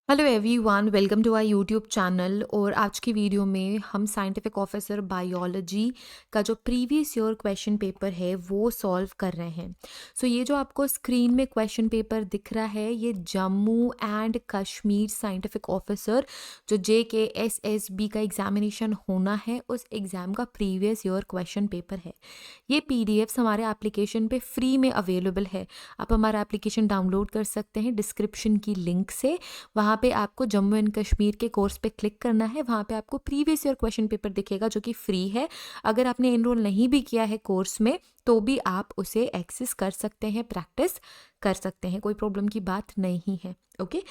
Hello everyone, welcome to our YouTube channel. और आज की वीडियो में हम साइंटिफिक ऑफिसर बायोलॉजी का जो प्रीवियस ईयर क्वेश्चन पेपर है वो सॉल्व कर रहे हैं। ये जो आपको स्क्रीन में क्वेश्चन पेपर दिख रहा है ये Jammu and Kashmir scientific officer जो JKSSB का एग्जामिनेशन होना है उस एग्ज़ाम का प्रीवियस ईयर क्वेश्चन पेपर है। ये PDFs हमारे एप्लीकेशन पे फ्री में अवेलेबल है। आप हमारा एप्लीकेशन डाउनलोड कर सकते हैं डिस्क्रिप्शन की लिंक से। वहाँ पे आपको जम्मू एंड कश्मीर के कोर्स पे क्लिक करना है। वहाँ पे आपको प्रीवियस ईयर क्वेश्चन पेपर दिखेगा जो कि फ्री है। अगर आपने एनरोल नहीं भी किया है कोर्स में तो भी आप उसे एक्सेस कर सकते हैं, प्रैक्टिस कर सकते हैं, कोई प्रॉब्लम की बात नहीं है। ओके,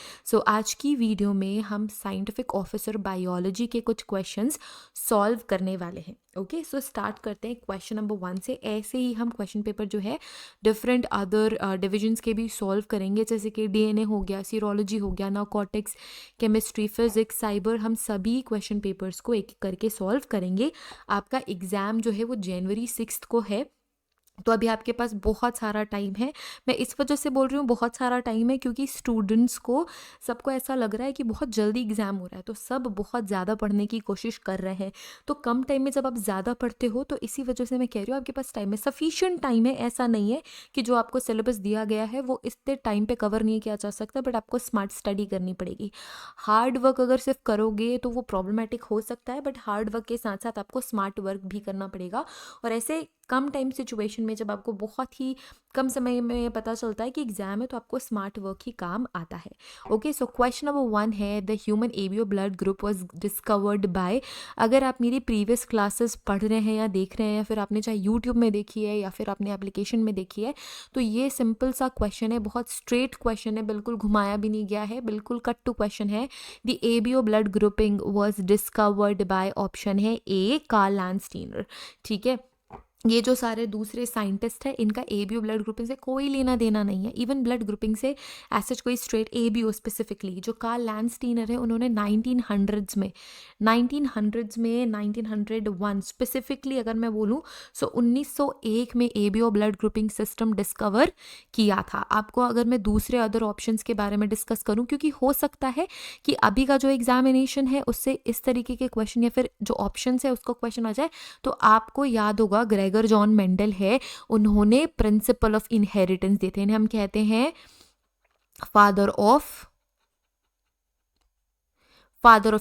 आज की वीडियो में हम साइंटिफिक ऑफिसर बायोलॉजी के कुछ क्वेश्चंस सॉल्व करने वाले हैं। ओके, स्टार्ट करते हैं क्वेश्चन नंबर 1 से। ऐसे ही हम क्वेश्चन पेपर जो है डिफरेंट अदर डिविजन्स के भी सॉल्व करेंगे, जैसे कि DNA हो गया, सीरोलॉजी हो गया, नार्कोटिक्स, केमिस्ट्री, फिजिक्स, साइबर। हम सभी क्वेश्चन पेपर्स को एक एक करके सॉल्व करेंगे। आपका एग्ज़ाम जो है वो जनवरी 6 को है, तो अभी आपके पास बहुत सारा टाइम है। मैं इस वजह से बोल रही हूँ बहुत सारा टाइम है क्योंकि स्टूडेंट्स को सबको ऐसा लग रहा है कि बहुत जल्दी एग्ज़ाम हो रहा है, तो सब बहुत ज़्यादा पढ़ने की कोशिश कर रहे हैं। तो कम टाइम में जब आप ज़्यादा पढ़ते हो तो इसी वजह से मैं कह रही हूँ आपके पास टाइम है, सफिशिएंट टाइम है। ऐसा नहीं है कि जो आपको सिलेबस दिया गया है वो इतने टाइम पे कवर नहीं किया जा सकता, बट आपको स्मार्ट स्टडी करनी पड़ेगी। हार्ड वर्क अगर सिर्फ करोगे तो वो प्रॉब्लमेटिक हो सकता है, बट हार्ड वर्क के साथ साथ आपको स्मार्ट वर्क भी करना पड़ेगा। और ऐसे कम टाइम सिचुएशन में जब आपको बहुत ही कम समय में पता चलता है कि एग्जाम है तो आपको स्मार्ट वर्क ही काम आता है। ओके, क्वेश्चन नंबर 1 है the human ABO blood group was discovered by. अगर आप मेरी प्रीवियस क्लासेस पढ़ रहे हैं या देख रहे हैं, या फिर आपने चाहे यूट्यूब में देखी है या फिर आपने एप्लीकेशन में देखी है, तो ये सिंपल सा क्वेश्चन है, बहुत स्ट्रेट क्वेश्चन है, बिल्कुल घुमाया भी नहीं गया है, बिल्कुल कट टू क्वेश्चन है। The ABO blood grouping was discovered by, option है ए कार्ल लैंडस्टीनर। ठीक है, ये जो सारे दूसरे साइंटिस्ट हैं इनका एबीओ ब्लड ग्रुपिंग से कोई लेना देना नहीं है। इवन ब्लड ग्रुपिंग से ऐसा कोई स्ट्रेट एबीओ स्पेसिफिकली जो कार्ल लैंडस्टीनर है उन्होंने 1900s में 1901 स्पेसिफिकली अगर मैं बोलूँ 1901 में ABO blood grouping system discover किया था। आपको अगर मैं दूसरे अदर ऑप्शंस के बारे में डिस्कस करूँ, क्योंकि हो सकता है कि अभी का जो एग्जामिनेशन है उससे इस तरीके के क्वेश्चन या फिर जो ऑप्शन है उसको क्वेश्चन आ जाए, तो आपको याद होगा ग्रेगर जॉन मेंडल है, उन्होंने प्रिंसिपल ऑफ इनहेरिटेंस दिए थे। इन्हें हम कहते हैं फादर ऑफ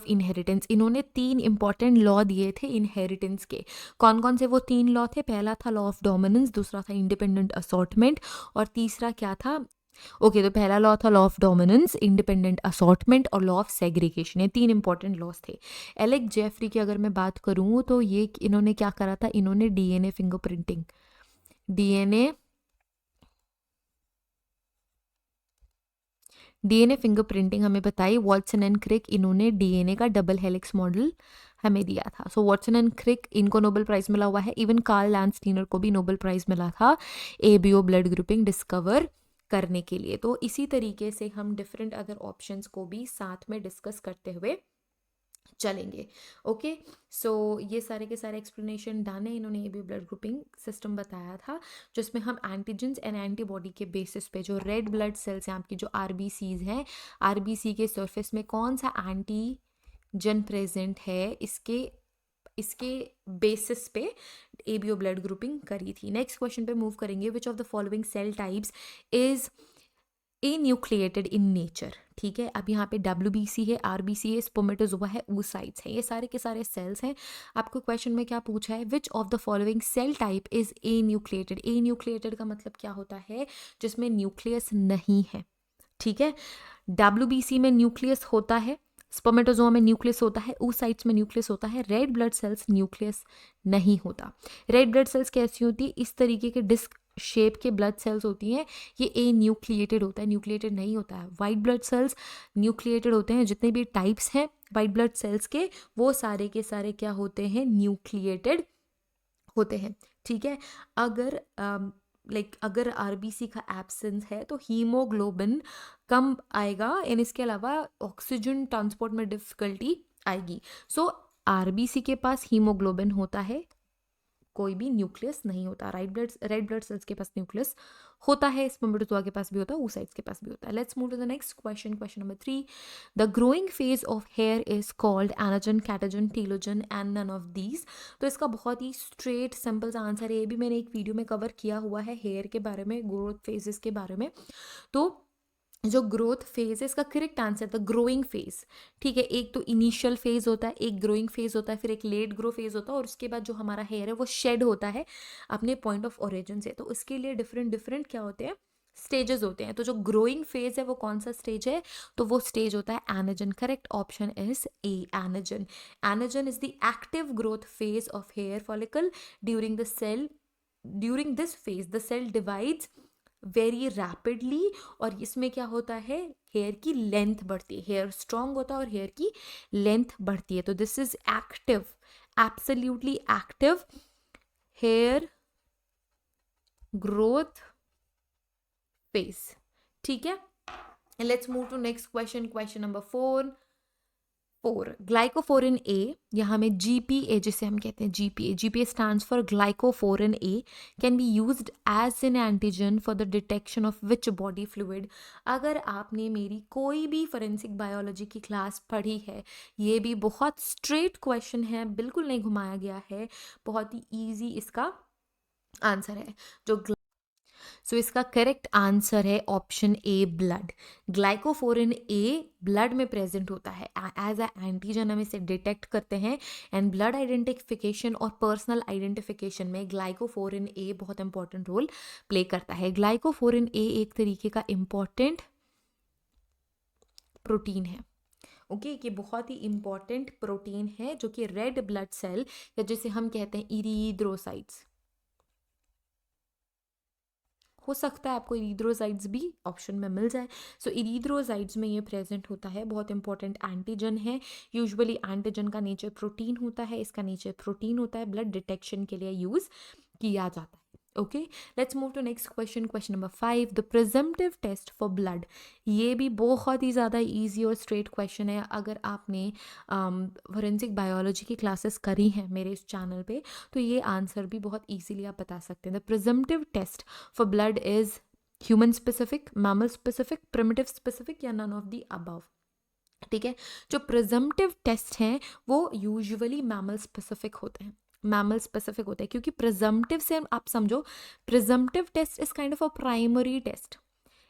इनहेरिटेंस। इन्होंने 3 इंपॉर्टेंट लॉ दिए थे इनहेरिटेंस के। कौन कौन से वो 3 लॉ थे? पहला था लॉ ऑफ डोमिनेंस, दूसरा था इंडिपेंडेंट असॉर्टमेंट, और तीसरा क्या था? ओके, तो पहला लॉ था law of dominance, independent assortment और लॉ ऑफ सेग्रीगेशन। ये 3 इंपॉर्टेंट लॉज थे। एलेक जेफरी की अगर मैं बात करूँ तो ये इन्होंने क्या करा था? इन्होंने डीएनए डीएनए फिंगरप्रिंटिंग हमें बताई। वॉटसन एंड क्रिक, इन्होंने डीएनए का डबल हेलिक्स मॉडल हमें दिया था। वॉटसन एंड क्रिक, इनको नोबेल प्राइज मिला हुआ है। इवन कार्ल लैंडस्टीनर को भी नोबेल प्राइज मिला था एबीओ ब्लड ग्रुपिंग डिस्कवर करने के लिए। तो इसी तरीके से हम डिफरेंट अदर ऑप्शंस को भी साथ में डिस्कस करते हुए चलेंगे। ओके, ये सारे के सारे एक्सप्लेनेशन डन है। इन्होंने ये भी ब्लड ग्रुपिंग सिस्टम बताया था जिसमें हम एंटीजेंस एंड एंटीबॉडी के बेसिस पे जो रेड ब्लड सेल्स हैं आपकी, जो आरबीसीज हैं, आरबीसी के सरफेस में कौन सा एंटीजन प्रेजेंट है, इसके इसके बेसिस पे एबीओ ब्लड ग्रुपिंग करी थी। नेक्स्ट क्वेश्चन पे मूव करेंगे। Which of the following cell types is enucleated in nature? ठीक है, अब यहाँ पे WBC है, RBC है, स्पोमेटोजोआ है, oocytes है, ये सारे के सारे सेल्स हैं। आपको क्वेश्चन में क्या पूछा है? Which of the following cell type is enucleated? Enucleated का मतलब क्या होता है? जिसमें न्यूक्लियस नहीं है। ठीक है, WBC में न्यूक्लियस होता है, स्पर्मेटोजोआ में न्यूक्लियस होता है, oocytes में न्यूक्लियस होता है। रेड ब्लड सेल्स न्यूक्लियस नहीं होता। रेड ब्लड सेल्स कैसी होती है? इस तरीके के डिस्क शेप के ब्लड सेल्स होती हैं, ये ए न्यूक्लिएटेड होता है, न्यूक्लिएटेड नहीं होता है। वाइट ब्लड सेल्स न्यूक्लिएटेड होते हैं। जितने भी टाइप्स हैं वाइट ब्लड सेल्स के, वो सारे के सारे क्या होते हैं? न्यूक्लिएटेड होते हैं। ठीक है, अगर अगर आरबीसी का एब्सेंस है तो हीमोग्लोबिन कम आएगा, एंड इसके अलावा ऑक्सीजन ट्रांसपोर्ट में डिफिकल्टी आएगी। आरबीसी के पास हीमोग्लोबिन होता है, कोई भी न्यूक्लियस नहीं होता। रेड ब्लड सेल्स के पास न्यूक्लियस होता है, स्पर्मेटोजोआ के पास भी होता है, oocytes के पास भी होता है। Let's move to the next question, question number 3। The growing phase of hair is called anagen, catagen, telogen and none of these. तो इसका बहुत ही स्ट्रेट सिंपल सा आंसर है, ये भी मैंने एक वीडियो में कवर किया हुआ है हेयर के बारे में, ग्रोथ फेजेस के बारे में। तो जो ग्रोथ फेज है इसका करेक्ट आंसर था ग्रोइंग फेज। ठीक है, एक तो इनिशियल फेज होता है, एक ग्रोइंग फेज होता है, फिर एक लेट ग्रो फेज होता है, और उसके बाद जो हमारा हेयर है वो शेड होता है अपने पॉइंट ऑफ ओरिजिन से। तो उसके लिए डिफरेंट डिफरेंट क्या होते हैं, स्टेजेस होते हैं। तो जो ग्रोइंग फेज है वो कौन सा स्टेज है, तो वो स्टेज होता है anagen. Correct option is A, anagen. Anagen is the active growth phase of hair follicle. During this phase the cell divides very rapidly, और इसमें क्या होता है, हेयर की लेंथ बढ़ती है, हेयर स्ट्रांग होता है और हेयर की लेंथ बढ़ती है। तो this is active, absolutely active hair growth phase. ठीक है, let's move to next question, question number 4। Glycophorin A, यहाँ में GPA जिसे हम कहते हैं GPA stands for glycophorin A, can be used as an antigen for the detection of which body fluid. अगर आपने मेरी कोई भी फोरेंसिक बायोलॉजी की क्लास पढ़ी है, ये भी बहुत स्ट्रेट क्वेश्चन है, बिल्कुल नहीं घुमाया गया है, बहुत ही ईजी इसका आंसर है। सो इसका करेक्ट आंसर है option A, blood. ग्लाइकोफोरिन A blood में प्रेजेंट होता है, एज अ एंटीजन हम इसे डिटेक्ट करते हैं। एंड ब्लड आइडेंटिफिकेशन और पर्सनल आइडेंटिफिकेशन में ग्लाइकोफोरिन ए बहुत इंपॉर्टेंट रोल प्ले करता है। ग्लाइकोफोरिन ए एक तरीके का इंपॉर्टेंट प्रोटीन है। ओके, ये बहुत ही इंपॉर्टेंट प्रोटीन है जो कि रेड ब्लड सेल या जिसे हम कहते हैं इरीथ्रोसाइट्स, हो सकता है आपको इरीथ्रोसाइट्स भी ऑप्शन में मिल जाए। सो इरीथ्रोसाइट्स में ये प्रेजेंट होता है, बहुत इंपॉर्टेंट एंटीजन है। यूजुअली एंटीजन का नेचर प्रोटीन होता है, इसका नेचर प्रोटीन होता है, ब्लड डिटेक्शन के लिए यूज किया जाता है। Okay, let's move to next question, question number 5। The presumptive test for blood, ये भी बहुत ही ज़्यादा इजी और स्ट्रेट क्वेश्चन है। अगर आपने फोरेंसिक बायोलॉजी की क्लासेस करी हैं मेरे इस चैनल पे, तो ये आंसर भी बहुत इजीली आप बता सकते हैं। The presumptive test for blood is human specific, mammal specific, primitive specific या नन ऑफ द अबव। ठीक है, जो प्रिजम्पटिव टेस्ट हैं वो यूजुअली मैमल स्पेसिफिक होते हैं, मैमल स्पेसिफिक होते हैं, क्योंकि प्रिजम्पटिव से आप समझो, presumptive test is kind of a primary test,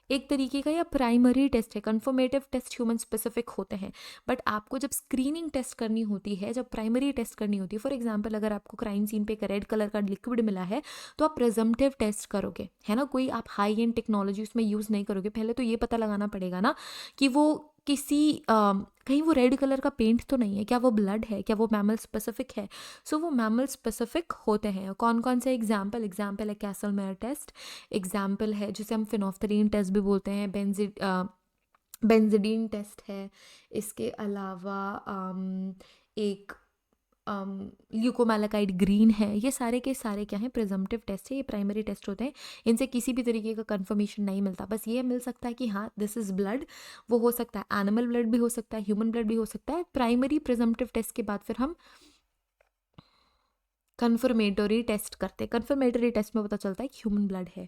एक तरीके का या प्राइमरी टेस्ट है। कन्फर्मेटिव टेस्ट ह्यूमन स्पेसिफिक होते हैं, बट आपको जब स्क्रीनिंग टेस्ट करनी होती है, जब प्राइमरी टेस्ट करनी होती है, फॉर एग्जांपल अगर आपको क्राइम सीन पे एक रेड कलर का लिक्विड मिला है, तो आप प्रिजम्पटिव टेस्ट करोगे, है ना। कोई आप हाई एंड टेक्नोलॉजी उसमें यूज़ नहीं करोगे, पहले तो ये पता लगाना पड़ेगा ना कि वो किसी कहीं वो रेड कलर का पेंट तो नहीं है, क्या वो ब्लड है, क्या वो मैमल स्पेसिफिक है। सो वो मैमल स्पेसिफिक होते हैं। कौन कौन से एग्जाम्पल है कैसलमेयर टेस्ट, एग्जाम्पल है जिसे हम फिनोफ्थलीन टेस्ट भी बोलते हैं, बेंजिडीन टेस्ट है। इसके अलावा एक ल्यूकोमैलाकाइड ग्रीन है। ये सारे के सारे क्या हैं, प्रिजम्पटिव टेस्ट है, ये प्राइमरी टेस्ट होते हैं। इनसे किसी भी तरीके का कंफर्मेशन नहीं मिलता, बस ये मिल सकता है कि हाँ दिस इज़ ब्लड। वो हो सकता है एनिमल ब्लड भी हो सकता है, ह्यूमन ब्लड भी हो सकता है। प्राइमरी प्रिजम्पटिव टेस्ट के बाद फिर हम कन्फर्मेटरी टेस्ट करते हैं। कन्फर्मेटरी टेस्ट में पता चलता है कि ह्यूमन ब्लड है।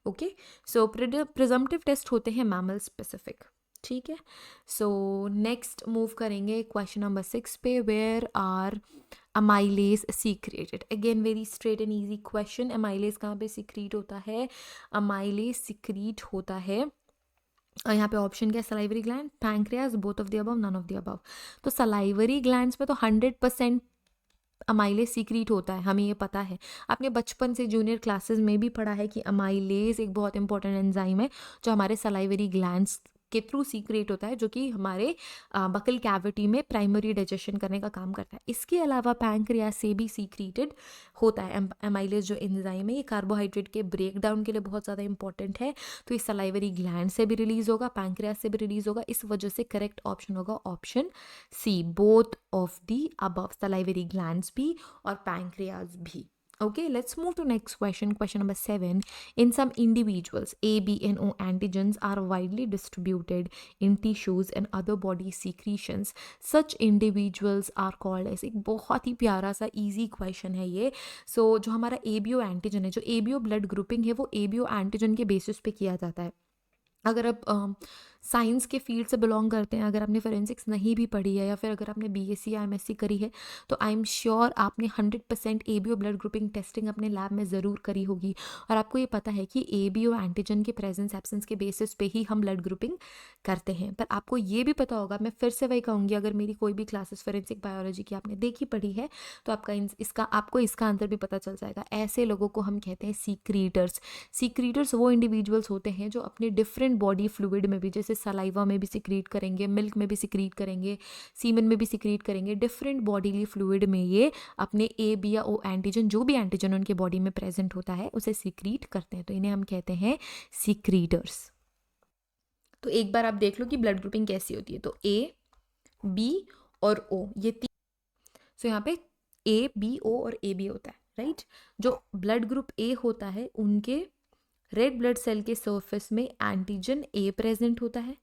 ओके, सो प्रिजम्पटिव टेस्ट होते हैं मैमल स्पेसिफिक। ठीक है, सो नेक्स्ट मूव करेंगे क्वेश्चन नंबर 6 पे। Where are amylase secreted, again very straight and easy question. Amylase कहाँ पे सीक्रेट होता है, अमाइलेज सीक्रेट होता है, यहाँ पे ऑप्शन क्या है, salivary gland, pancreas, both of the above, none of the above. तो सलाइवरी ग्लैंड्स में तो 100% अमाइलेज सीक्रेट होता है, हमें ये पता है। आपने बचपन से जूनियर क्लासेस में भी पढ़ा है कि अमाइलेज एक बहुत इंपॉर्टेंट एंजाइम है जो हमारे सलाइवरी ग्लैंड्स के थ्रू सीक्रेट होता है, जो कि हमारे बकल कैविटी में प्राइमरी डाइजेशन करने का काम करता है। इसके अलावा पैंक्रियास से भी सीक्रेटेड होता है अमाइलेज जो एंजाइम है। ये कार्बोहाइड्रेट के ब्रेक डाउन के लिए बहुत ज़्यादा इंपॉर्टेंट है। तो ये सलाइवरी ग्लैंड से भी रिलीज होगा, पैंक्रियास से भी रिलीज होगा। इस वजह से करेक्ट ऑप्शन होगा option C, both of the above, salivary glands भी और पैंक्रियास भी। Okay, let's move to next question. Question number 7. In some individuals, A, B, and O antigens are widely distributed in tissues and other body secretions. Such individuals are called as. एक बहुत ही प्यारा सा easy question है ये. So जो हमारा ABO antigen है, जो ABO ब्लड ग्रुपिंग है, वो ABO एंटीजन के बेसिस पे किया जाता है. अगर आप साइंस के फील्ड से बिलोंग करते हैं, अगर आपने फोरेंसिक्स नहीं भी पढ़ी है या फिर अगर आपने बीएससी या एमएससी करी है, तो आई एम श्योर आपने 100% एबीओ ब्लड ग्रुपिंग टेस्टिंग अपने लैब में ज़रूर करी होगी और आपको ये पता है कि एबीओ एंटीजन के प्रेजेंस एब्सेंस के बेसिस पे ही हम ब्लड ग्रुपिंग करते हैं. पर आपको ये भी पता होगा, मैं फिर से वही कहूँगी, अगर मेरी कोई भी क्लासेस फोरेंसिक बायोलॉजी की आपने देखी पढ़ी है तो आपको इसका आंसर भी पता चल जाएगा. ऐसे लोगों को हम कहते हैं सीक्रीटर्स. सीक्रीटर्स वो इंडिविजुअल्स होते हैं जो अपने डिफरेंट बॉडी फ्लूइड में भी, जैसे सलाइवा में भी सिक्रीट करेंगे, मिल्क में भी सिक्रीट करेंगे, सीमन में भी सिक्रीट करेंगे, डिफरेंट बॉडीली फ्लूइड में ये अपने ए बी या ओ एंटीजन, जो भी एंटीजन उनके बॉडी में प्रेजेंट होता है, उसे सिक्रीट करते हैं. तो इन्हें हम कहते हैं सिक्रीटर्स. तो एक बार आप देख लो कि ब्लड ग्रुपिंग कैसी होती है. तो ए, बी और ओ, ये तीन. सो यहाँ पे ए, बी, ओ और ए बी होता है, राइट. जो ब्लड ग्रुप ए होता है उनके रेड ब्लड सेल के सरफेस में एंटीजन ए प्रेजेंट होता है.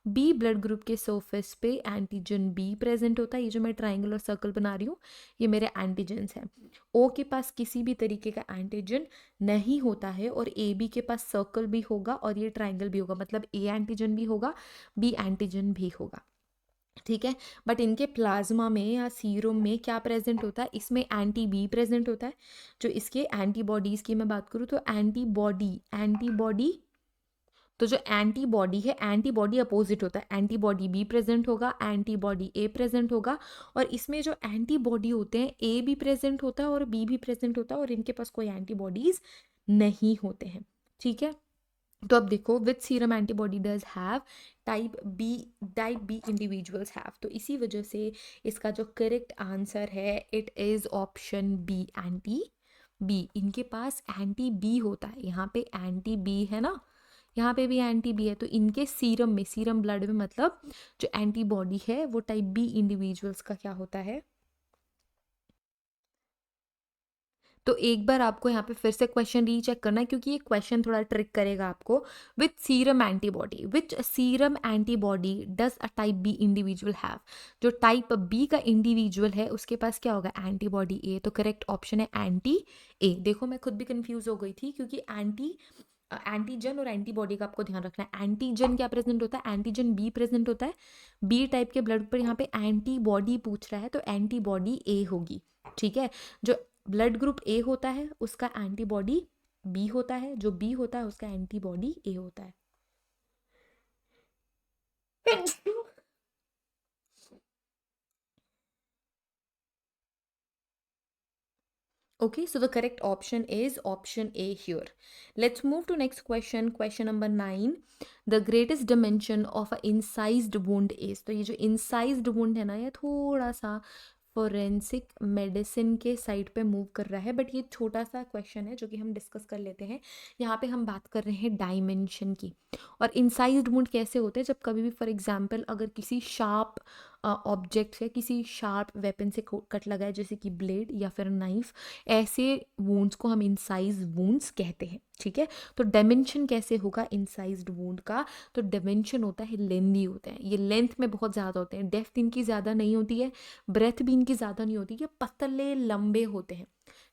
बी ब्लड ग्रुप के सरफेस पे एंटीजन बी प्रेजेंट होता है. ये जो मैं ट्राइंगल और सर्कल बना रही हूँ ये मेरे एंटीजन्स हैं. ओ के पास किसी भी तरीके का एंटीजन नहीं होता है और ए बी के पास सर्कल भी होगा और ये ट्राइंगल भी होगा, मतलब ए एंटीजन भी होगा, बी एंटीजन भी होगा. ठीक है. बट इनके प्लाज्मा में या सीरम में क्या प्रेजेंट होता है, इसमें एंटी बी प्रेजेंट होता है. जो इसके एंटीबॉडीज की मैं बात करूँ तो एंटीबॉडी तो जो एंटीबॉडी है, एंटीबॉडी अपोजिट होता है. एंटीबॉडी बी प्रेजेंट होगा, एंटीबॉडी ए प्रेजेंट होगा. और इसमें जो एंटीबॉडी होते हैं, ए भी प्रेजेंट होता है और बी भी प्रेजेंट होता है और इनके पास कोई एंटीबॉडीज नहीं होते हैं. ठीक है. तो अब देखो, which serum antibody does have, type B individuals have. तो इसी वजह से इसका जो करेक्ट आंसर है it is option B, anti B. इनके पास एंटी बी होता है. यहाँ पे एंटी बी है ना, यहाँ पे भी एंटी बी है. तो इनके सीरम में, सीरम ब्लड में, मतलब जो एंटीबॉडी है वो टाइप बी इंडिविजुअल्स का क्या होता है. तो एक बार आपको यहाँ पे फिर से क्वेश्चन रीचेक करना है क्योंकि ये क्वेश्चन थोड़ा ट्रिक करेगा आपको. With serum antibody, which serum antibody does a type B individual have. जो टाइप बी का इंडिविजुअल है उसके पास क्या होगा, एंटीबॉडी ए. तो करेक्ट ऑप्शन है एंटी ए. देखो मैं खुद भी कंफ्यूज हो गई थी क्योंकि एंटीजन और एंटीबॉडी का आपको ध्यान रखना है. एंटीजन क्या प्रेजेंट होता है, एंटीजन बी प्रेजेंट होता है. बी टाइप के ब्लड पर यहाँ पे एंटीबॉडी पूछ रहा है तो एंटीबॉडी ए होगी. ठीक है. जो ब्लड ग्रुप ए होता है उसका एंटीबॉडी बी होता है, जो बी होता है उसका एंटीबॉडी ए होता है. Okay, so the correct option is option A here. Let's move to next question. Question number 9. The greatest dimension of an incised wound is. तो ये जो incised wound है ना, ये थोड़ा सा फोरेंसिक मेडिसिन के साइड पे मूव कर रहा है, बट ये छोटा सा क्वेश्चन है जो कि हम डिस्कस कर लेते हैं. यहाँ पे हम बात कर रहे हैं डायमेंशन की. और इंसाइज्ड वुंड कैसे होते हैं, जब कभी भी फॉर एग्जांपल अगर किसी शार्प ऑब्जेक्ट से, किसी शार्प वेपन से कट लगा है, जैसे कि ब्लेड या फिर नाइफ, ऐसे वुंड्स को हम इंसाइज वुंड्स कहते हैं. ठीक है. तो डायमेंशन कैसे होगा इंसाइज्ड वुंड का, तो डायमेंशन होता है लेंथी होते हैं. ये लेंथ में बहुत ज़्यादा होते हैं. डेप्थ इनकी ज़्यादा नहीं होती है, ब्रेथ भी इनकी ज़्यादा नहीं होती है, पतले लंबे होते हैं.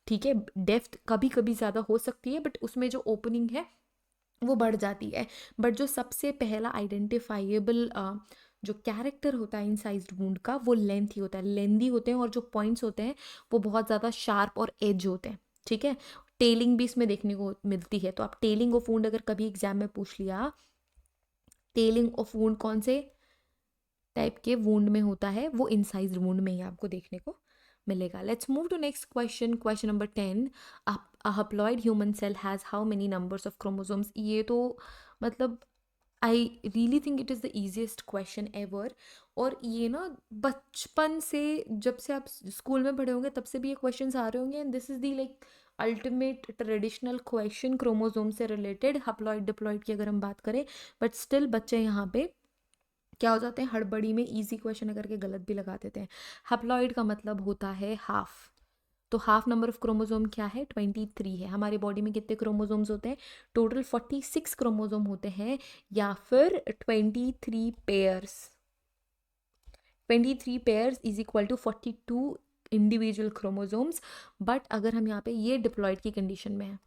ठीक है. डेप्थ कभी कभी ज़्यादा हो सकती है बट उसमें जो ओपनिंग है वो बढ़ जाती है. बट जो सबसे पहला आइडेंटिफाइएबल जो कैरेक्टर होता है इंसाइज्ड वुंड का, वो लेंथ ही होता है. लेंथी होते हैं और जो पॉइंट्स होते हैं वो बहुत ज़्यादा शार्प और एज होते हैं. ठीक है. टेलिंग भी इसमें देखने को मिलती है. तो आप टेलिंग ऑफ वुंड अगर कभी एग्जाम में पूछ लिया, टेलिंग ऑफ वुंड कौन से टाइप के वुंड में होता है, वो इंसाइज्ड वुंड में ही आपको देखने को मिलेगा. Let's move to next question. Question number 10. A haploid human cell has how many numbers of chromosomes. ये तो मतलब I really think it is the easiest question ever. और ये ना बचपन से, जब से आप स्कूल में पढ़े होंगे तब से भी ये क्वेश्चन आ रहे होंगे. And this is the like ultimate traditional question chromosome से रिलेटेड, हप्लॉइड डिप्लॉइड की अगर हम बात करें. बट स्टिल बच्चे यहाँ पे क्या हो जाते हैं, हड़बड़ी में इजी क्वेश्चन करके गलत भी लगा देते हैं. हप्लॉइड का मतलब होता है हाफ. तो हाफ नंबर ऑफ क्रोमोसोम क्या है? 23 है। हमारे बॉडी में कितने क्रोमोसोम्स होते हैं? टोटल 46 क्रोमोसोम होते हैं, या फिर 23 pairs. 23 pairs is equal to 42 individual chromosomes. But अगर हम यहाँ पे ये डिप्लॉयड की कंडीशन में है,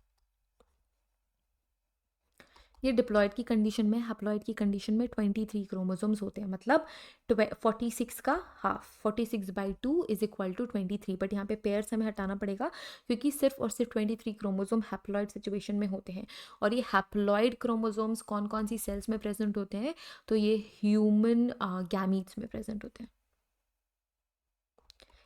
ये डिप्लॉयड की कंडीशन में, हैप्लॉयड की कंडीशन में 23 क्रोमोसोम्स होते हैं, मतलब 46 का half, 46/2 is equal to 23। But यहाँ पे पेयर्स हमें हटाना पड़ेगा, क्योंकि सिर्फ और सिर्फ 23 क्रोमोसोम हैप्लॉयड सिचुएशन में होते हैं। और ये हैप्लॉयड क्रोमोसोम्स कौन कौन सी सेल्स में प्रेजेंट होते हैं? तो ये ह्यूमन गैमीट्स में प्रेजेंट होते हैं।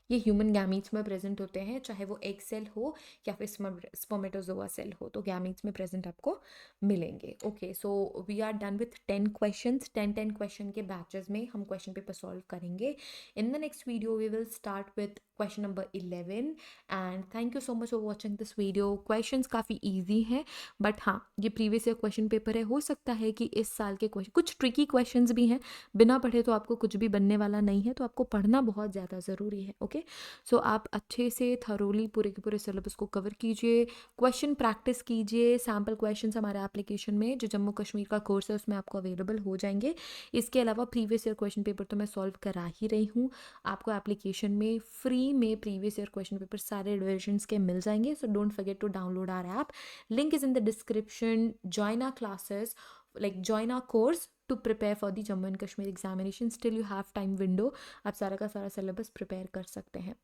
ये ह्यूमन गैमीट्स में प्रेजेंट होते हैं, चाहे वो एग सेल हो या फिर स्पर्मेटोजोआ सेल हो, तो गैमीट्स में प्रेजेंट आपको मिलेंगे। Okay, so we are done with 10 questions. 10 question के बैचेस में हम क्वेश्चन पेपर सॉल्व करेंगे। In the next video we will start with question number 11। And thank you so much for watching this video. Questions काफ़ी easy हैं, but हाँ, ये previous year question paper है, हो सकता है कि इस साल के क्वेश्चन कुछ ट्रिकी क्वेश्चंस भी हैं। बिना पढ़े तो आपको कुछ भी बनने वाला नहीं है, तो आपको पढ़ना बहुत ज़्यादा ज़रूरी है। ओके, सो आप अच्छे से थरोली पूरे के पूरे सिलेबस को कवर कीजिए, क्वेश्चन प्रैक्टिस कीजिए। सैम्पल क्वेश्चंस हमारे एप्लीकेशन में, जो जम्मू कश्मीर का कोर्स है, उसमें आपको अवेलेबल हो जाएंगे। इसके अलावा प्रीवियस ईयर क्वेश्चन पेपर तो मैं सॉल्व करा ही रही हूँ। आपको एप्लीकेशन में फ्री में प्रीवियस ईयर क्वेश्चन पेपर सारे डिविजन्स के मिल जाएंगे। So don't forget to download our app, link is in the description. Join our classes, like join our course to prepare for the Jammu and Kashmir examination. Still you have time window, आप सारा का सारा syllabus prepare कर सकते हैं।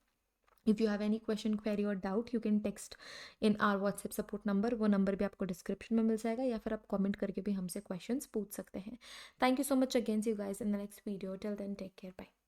If you have any question, query or doubt, you can text in our WhatsApp support number। वो number भी आपको डिस्क्रिप्शन में मिल जाएगा, या फिर आप कमेंट करके भी हमसे क्वेश्चंस पूछ सकते हैं। Thank you so much again, see you guys in the next video. Till then take care, bye.